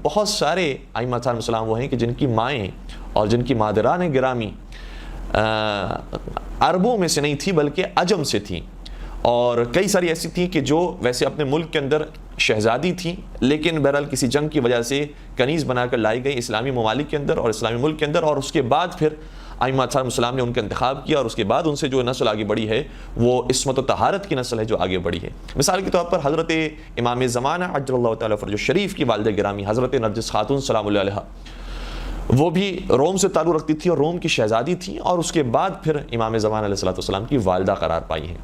بہت سارے ائمہ علیہم السلام وہ ہیں کہ جن کی مائیں اور جن کی مادران گرامی عربوں میں سے نہیں تھی بلکہ عجم سے تھیں، اور کئی ساری ایسی تھیں کہ جو ویسے اپنے ملک کے اندر شہزادی تھیں لیکن بہرحال کسی جنگ کی وجہ سے کنیز بنا کر لائی گئی اسلامی ممالک کے اندر اور اسلامی ملک کے اندر، اور اس کے بعد پھر ائمہ علیہم السلام نے ان کا انتخاب کیا، اور اس کے بعد ان سے جو نسل آگے بڑھی ہے وہ عصمت و طہارت کی نسل ہے جو آگے بڑھی ہے۔ مثال کے طور پر حضرت امام زمانہ عجل اللہ تعالیٰ فرجہ شریف کی والدہ گرامی حضرت نرجس خاتون سلام اللہ علیہا، وہ بھی روم سے تعلق رکھتی تھی اور روم کی شہزادی تھی، اور اس کے بعد پھر امام زمانہ علیہ السلام کی والدہ قرار پائی ہیں۔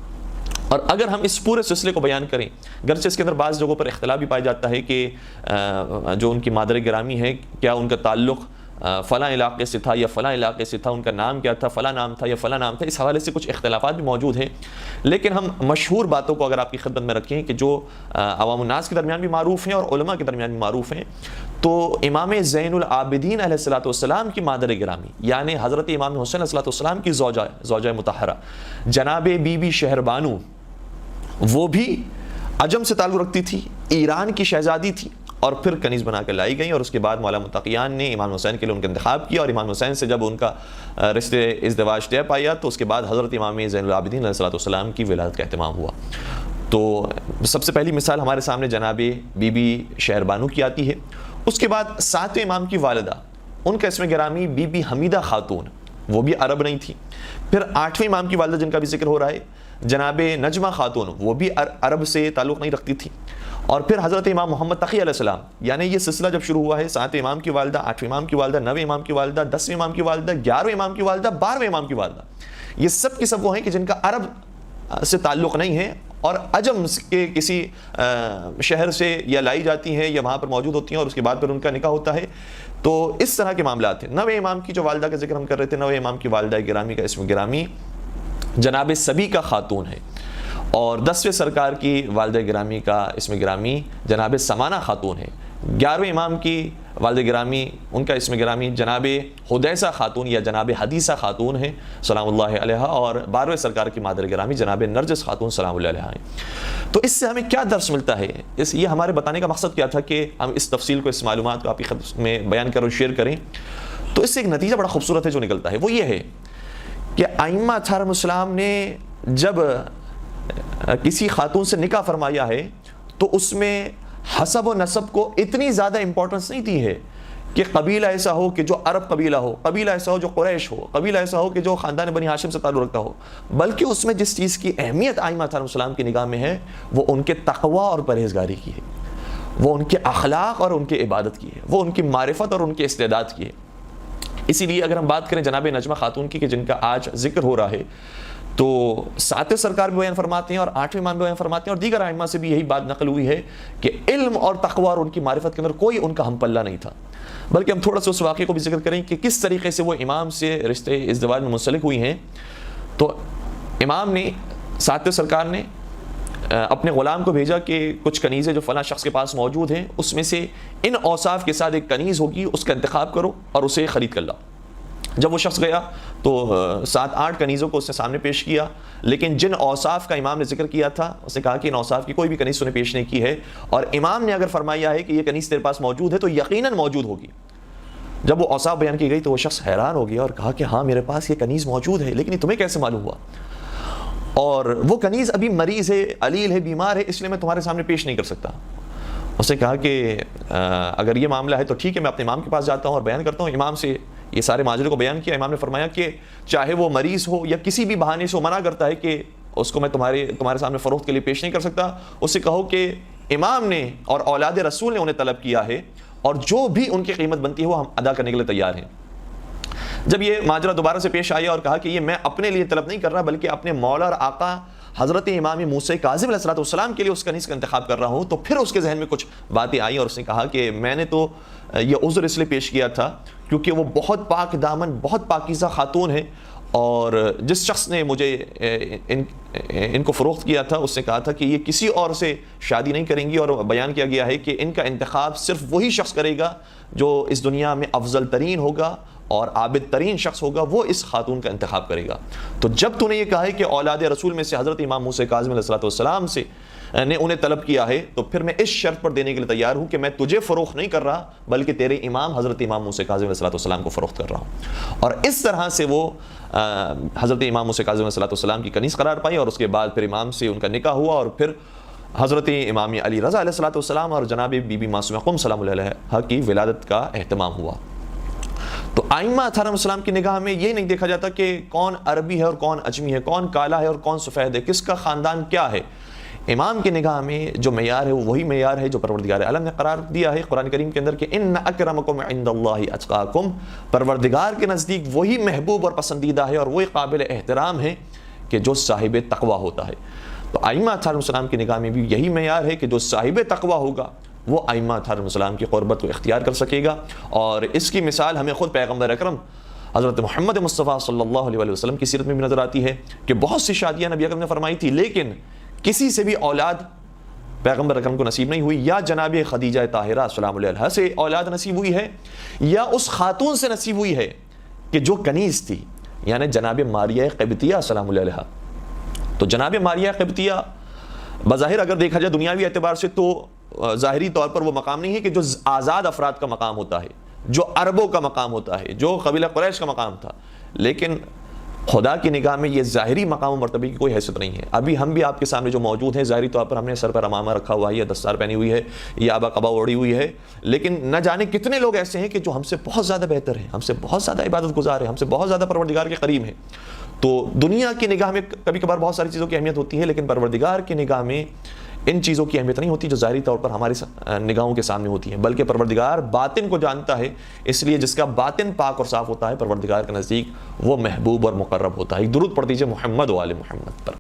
اور اگر ہم اس پورے سلسلے کو بیان کریں، گرچہ اس کے اندر بعض جگہوں پر اختلاف بھی پایا جاتا ہے کہ جو ان کی مادر گرامی ہے کیا ان کا تعلق فلاں علاقے سے تھا یا فلاں علاقے سے تھا، ان کا نام کیا تھا، فلاں نام تھا یا فلاں نام تھا، اس حوالے سے کچھ اختلافات بھی موجود ہیں، لیکن ہم مشہور باتوں کو اگر آپ کی خدمت میں رکھیں کہ جو عوام الناس کے درمیان بھی معروف ہیں اور علماء کے درمیان بھی معروف ہیں، تو امام زین العابدین علیہ السلام کی مادر گرامی یعنی حضرت امام حسین علیہ السلام کی زوجہ مطہرہ جناب بی بی شہربانو، وہ بھی عجم سے تعلق رکھتی تھی، ایران کی شہزادی تھی، اور پھر کنیز بنا کر لائی گئیں، اور اس کے بعد مولا متقیان نے امام حسین کے لیے ان کا انتخاب کیا، اور امام حسین سے جب ان کا رشتے ازدواج طے پایا تو اس کے بعد حضرت امام زین العابدین علیہ السلام کی ولادت کا اہتمام ہوا۔ تو سب سے پہلی مثال ہمارے سامنے جناب بی بی شہربانو کی آتی ہے۔ اس کے بعد ساتویں امام کی والدہ، ان کا اسم گرامی بی بی حمیدہ خاتون، وہ بھی عرب نہیں تھی۔ پھر آٹھویں امام کی والدہ جن کا بھی ذکر ہو رہا ہے جناب نجمہ خاتون، وہ بھی عرب سے تعلق نہیں رکھتی تھی۔ اور پھر حضرت امام محمد تقی علیہ السلام، یعنی یہ سلسلہ جب شروع ہوا ہے، ساتویں امام کی والدہ، آٹھویں امام کی والدہ، نویں امام کی والدہ، 10ویں امام کی والدہ، 11ویں امام کی والدہ، 12ویں امام کی والدہ، یہ سب کی سب وہ ہیں کہ جن کا عرب سے تعلق نہیں ہے اور عجم کے کسی شہر سے یا لائی جاتی ہیں یا وہاں پر موجود ہوتی ہیں، اور اس کے بعد پھر ان کا نکاح ہوتا ہے۔ تو اس طرح کے معاملات ہیں۔ نویں امام کی جو والدہ کا ذکر ہم کر رہے تھے، نویں امام کی والدہ گرامی کا اسم گرامی جناب سبیکہ خاتون ہے، اور 10ویں سرکار کی والدہ گرامی کا اسم گرامی جناب سمانہ خاتون ہے۔ 11ویں امام کی والدہ گرامی، ان کا اسم گرامی جناب حدیثہ خاتون یا جناب حدیثہ خاتون ہے سلام اللہ علیہا، اور 12ویں سرکار کی مادر گرامی جناب نرجس خاتون سلام اللہ علیہا ہیں۔ تو اس سے ہمیں کیا درس ملتا ہے؟ یہ ہمارے بتانے کا مقصد کیا تھا کہ ہم اس تفصیل کو، اس معلومات کو آپ کی خدمت میں بیان کریں اور شیئر کریں۔ تو اس سے ایک نتیجہ بڑا خوبصورت ہے جو نکلتا ہے، وہ یہ ہے کہ ائمہ علیہم السلام نے جب کسی خاتون سے نکاح فرمایا ہے تو اس میں حسب و نسب کو اتنی زیادہ امپورٹنس نہیں دی ہے کہ قبیلہ ایسا ہو کہ جو عرب قبیلہ ہو، قبیلہ ایسا ہو جو قریش ہو، قبیلہ ایسا ہو کہ جو خاندان بنی ہاشم سے تعلق رکھتا ہو، بلکہ اس میں جس چیز کی اہمیت ائمہ علیہم السلام کی نگاہ میں ہے وہ ان کے تقوی اور پرہیزگاری کی ہے، وہ ان کے اخلاق اور ان کے عبادت کی ہے، وہ ان کی معرفت اور ان کے استعداد کی ہے۔ اسی لیے اگر ہم بات کریں جناب نجمہ خاتون کی کہ جن کا آج ذکر ہو رہا ہے، تو ساتویں سرکار بھی بیان فرماتے ہیں اور آٹھویں امام بھی بیان فرماتے ہیں اور دیگر ائمہ سے بھی یہی بات نقل ہوئی ہے کہ علم اور تقوی اور ان کی معرفت کے اندر کوئی ان کا ہم پلہ نہیں تھا۔ بلکہ ہم تھوڑا سا اس واقعے کو بھی ذکر کریں کہ کس طریقے سے وہ امام سے رشتے ازدواج میں منسلک ہوئی ہیں۔ تو امام نے، ساتویں سرکار نے اپنے غلام کو بھیجا کہ کچھ کنیزیں جو فلاں شخص کے پاس موجود ہیں اس میں سے ان اوصاف کے ساتھ ایک کنیز ہوگی، اس کا انتخاب کرو اور اسے خرید کر لاؤ۔ جب وہ شخص گیا تو 7-8 کنیزوں کو اس نے سامنے پیش کیا، لیکن جن اوصاف کا امام نے ذکر کیا تھا اس نے کہا کہ ان اوصاف کی کوئی بھی کنیز انہیں پیش نہیں کی ہے، اور امام نے اگر فرمایا ہے کہ یہ کنیز تیرے پاس موجود ہے تو یقیناً موجود ہوگی۔ جب وہ اوصاف بیان کی گئی تو وہ شخص حیران ہو گیا اور کہا کہ ہاں میرے پاس یہ کنیز موجود ہے، لیکن یہ تمہیں کیسے معلوم ہوا؟ اور وہ کنیز ابھی مریض ہے، علیل ہے، بیمار ہے، اس لیے میں تمہارے سامنے پیش نہیں کر سکتا۔ اس نے کہا کہ اگر یہ معاملہ ہے تو ٹھیک ہے، میں اپنے امام کے پاس جاتا ہوں اور بیان کرتا ہوں۔ امام سے یہ سارے ماجرے کو بیان کیا۔ امام نے فرمایا کہ چاہے وہ مریض ہو یا کسی بھی بہانے سے وہ منع کرتا ہے کہ اس کو میں تمہارے سامنے فروخت کے لیے پیش نہیں کر سکتا، اس سے کہو کہ امام نے اور اولاد رسول نے انہیں طلب کیا ہے اور جو بھی ان کی قیمت بنتی ہے وہ ہم ادا کرنے کے لیے تیار ہیں۔ جب یہ ماجرا دوبارہ سے پیش آیا اور کہا کہ یہ میں اپنے لیے طلب نہیں کر رہا بلکہ اپنے مولا اور آقا حضرت امام موسیٰ کاظم علیہ السلام کے لیے اس کنیز کا انتخاب کر رہا ہوں، تو پھر اس کے ذہن میں کچھ باتیں آئیں اور اس نے کہا کہ میں نے تو یہ عذر اس لیے پیش کیا تھا کیونکہ وہ بہت پاک دامن، بہت پاکیزہ خاتون ہے، اور جس شخص نے مجھے ان کو فروخت کیا تھا اس نے کہا تھا کہ یہ کسی اور سے شادی نہیں کریں گی، اور بیان کیا گیا ہے کہ ان کا انتخاب صرف وہی شخص کرے گا جو اس دنیا میں افضل ترین ہوگا اور عابد ترین شخص ہوگا، وہ اس خاتون کا انتخاب کرے گا۔ تو جب تو نے یہ کہا ہے کہ اولاد رسول میں سے حضرت امام موسیٰ کاظم علیہ السلام سے نے انہیں طلب کیا ہے تو پھر میں اس شرط پر دینے کے لیے تیار ہوں کہ میں تجھے فروخت نہیں کر رہا بلکہ تیرے امام حضرت امام موسیٰ کاظم علیہ السلام کو فروخت کر رہا ہوں. اور اس طرح سے وہ حضرت امام موسیٰ کاظم علیہ السلام کی کنیز قرار پائی, اور اس کے بعد پھر امام سے ان کا نکاح ہوا, اور پھر حضرت امام علی رضا علیہ السلام اور جناب بی بی معصومہ قم سلام اللہ علیہا کی ولادت کا اہتمام ہوا. تو ائمہ اطہار علیہم السلام کی نگاہ میں یہ نہیں دیکھا جاتا کہ کون عربی ہے اور کون اجمی ہے, کون کالا ہے اور کون سفید ہے, کس کا خاندان کیا ہے. امام کی نگاہ میں جو معیار ہے وہ وہی معیار ہے جو پروردگار عالم نے قرار دیا ہے قرآن کریم کے اندر کہ ان اکرمکم عند اللہ اتقاکم, پروردگار کے نزدیک وہی محبوب اور پسندیدہ ہے اور وہی قابل احترام ہے کہ جو صاحب تقوی ہوتا ہے. تو ائمہ اطہار علیہم السلام کی نگاہ میں بھی یہی معیار ہے کہ جو صاحب تقوی ہوگا وہ ائمہ اطہار علیہم السلام کی قربت کو اختیار کر سکے گا. اور اس کی مثال ہمیں خود پیغمبر اکرم حضرت محمد مصطفیٰ صلی اللہ علیہ وسلم کی سیرت میں بھی نظر آتی ہے کہ بہت سی شادیاں نبی اکرم نے فرمائی تھی لیکن کسی سے بھی اولاد پیغمبر اکرم کو نصیب نہیں ہوئی. یا جناب خدیجہ طاہرہ سلام علیہا سے اولاد نصیب ہوئی ہے, یا اس خاتون سے نصیب ہوئی ہے کہ جو کنیز تھی, یعنی جناب ماریہ قبطیہ سلام علیہا. تو جناب ماریہ قبطیہ بظاہر اگر دیکھا جائے دنیاوی اعتبار سے تو ظاہری طور پر وہ مقام نہیں ہے کہ جو آزاد افراد کا مقام ہوتا ہے, جو عربوں کا مقام ہوتا ہے, جو قبیلہ قریش کا مقام تھا, لیکن خدا کی نگاہ میں یہ ظاہری مقام و مرتبے کی کوئی حیثیت نہیں ہے. ابھی ہم بھی آپ کے سامنے جو موجود ہیں ظاہری طور پر ہم نے سر پر امامہ رکھا ہوا ہے یا دستار پہنی ہوئی ہے یا آبا قبا اوڑھی ہوئی ہے, لیکن نہ جانے کتنے لوگ ایسے ہیں کہ جو ہم سے بہت زیادہ بہتر ہیں, ہم سے بہت زیادہ عبادت گزار ہیں, ہم سے بہت زیادہ پروردگار کے قریب ہیں. تو دنیا کی نگاہ میں کبھی کبھار بہت ساری چیزوں کی اہمیت ہوتی ہے, لیکن پروردگار کی نگاہ میں ان چیزوں کی اہمیت نہیں ہوتی جو ظاہری طور پر ہماری نگاہوں کے سامنے ہوتی ہیں, بلکہ پروردگار باطن کو جانتا ہے. اس لیے جس کا باطن پاک اور صاف ہوتا ہے پروردگار کے نزدیک وہ محبوب اور مقرب ہوتا ہے. ایک درود پڑھ دیجئے محمد و آل محمد پر.